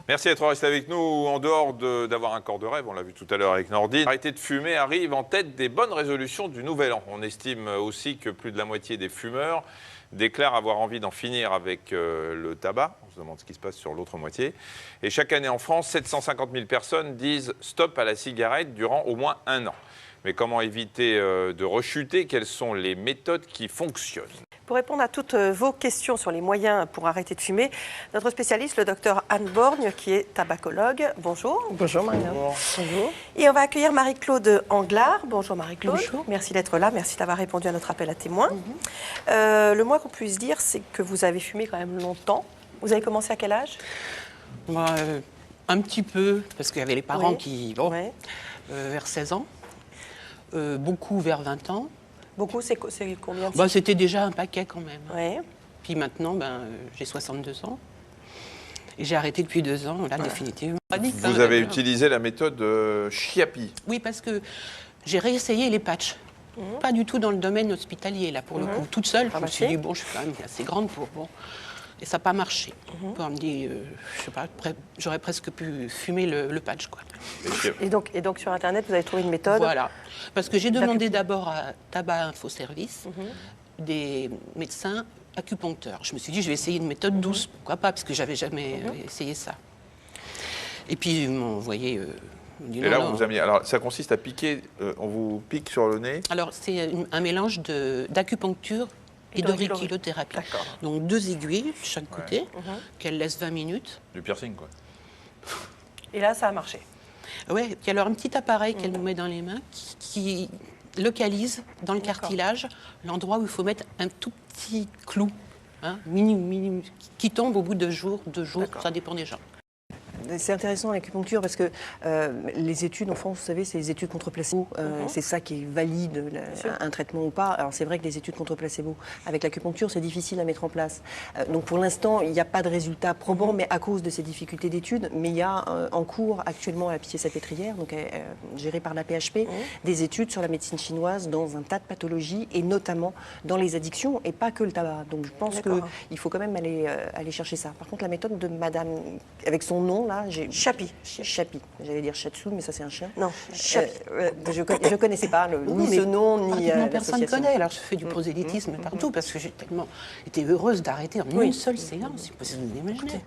Merci d'être resté avec nous. En dehors d'avoir un corps de rêve, on l'a vu tout à l'heure avec Nordine, arrêter de fumer arrive en tête des bonnes résolutions du Nouvel An. On estime aussi que plus de la moitié des fumeurs déclarent avoir envie d'en finir avec le tabac. On se demande ce qui se passe sur l'autre moitié. Et chaque année en France, 750 000 personnes disent stop à la cigarette durant au moins un an. Mais comment éviter de rechuter? Quelles sont les méthodes qui fonctionnent? Pour répondre à toutes vos questions sur les moyens pour arrêter de fumer, notre spécialiste, le docteur Anne Borgne, qui est tabacologue. Bonjour. Bonjour Marianne. Bonjour. Et on va accueillir Marie-Claude Anglard. Bonjour Marie-Claude. Bonjour. Merci d'être là, merci d'avoir répondu à notre appel à témoins. Le moins qu'on puisse dire, c'est que vous avez fumé quand même longtemps. Vous avez commencé à quel âge? Un petit peu, parce qu'il y avait les parents qui... Bon, Oui. vers 16 ans. Beaucoup vers 20 ans. Beaucoup, c'est combien de C'était déjà un paquet quand même. Oui. Puis maintenant, j'ai 62 ans. Et j'ai arrêté depuis 2 ans, là, définitivement. Vous avez utilisé la méthode Chiapi. Oui, parce que j'ai réessayé les patchs. Pas du tout dans le domaine hospitalier, là, pour le coup. Toute seule, je me suis dit, bon, je suis quand même assez grande pour... Bon. Et ça n'a pas marché. On me dit, je sais pas, j'aurais presque pu fumer le patch, quoi. Et donc sur Internet, vous avez trouvé une méthode? Voilà. Parce que j'ai demandé d'abord à Tabac Info Service des médecins acupuncteurs. Je me suis dit, je vais essayer une méthode douce. Pourquoi pas? Parce que j'avais jamais essayé ça. Et puis, ils m'ont envoyé... Et là, on vous a mis... Alors, ça consiste à piquer... on vous pique sur le nez? Alors, c'est un mélange d'acupuncture et de riquilothérapie. Donc 2 aiguilles de chaque côté, qu'elle laisse 20 minutes. Du piercing, quoi. Et là, ça a marché? Oui, puis alors un petit appareil qu'elle nous met dans les mains qui localise dans le cartilage l'endroit où il faut mettre un tout petit clou, minime, qui tombe au bout de 2 jours, ça dépend des gens. C'est intéressant l'acupuncture parce que les études en France, vous savez, c'est les études contre placebo. C'est ça qui valide un traitement ou pas. Alors c'est vrai que les études contre placebo, avec l'acupuncture, c'est difficile à mettre en place. Donc pour l'instant, il n'y a pas de résultats probants, mais à cause de ces difficultés d'études. Mais il y a en cours actuellement à la Pitié-Salpêtrière, donc gérée par la PHP, des études sur la médecine chinoise dans un tas de pathologies et notamment dans les addictions et pas que le tabac. Donc je pense qu'il faut quand même aller chercher ça. Par contre, la méthode de Madame, avec son nom là, Chapi. Chapi. J'allais dire Chatsu, mais ça c'est un chien. Non, Chapi. Je ne connaissais pas ni ce nom, ni personne ne connaît. Alors je fais du prosélytisme partout parce que j'ai tellement été heureuse d'arrêter en une seule séance. C'est possible d'imaginer.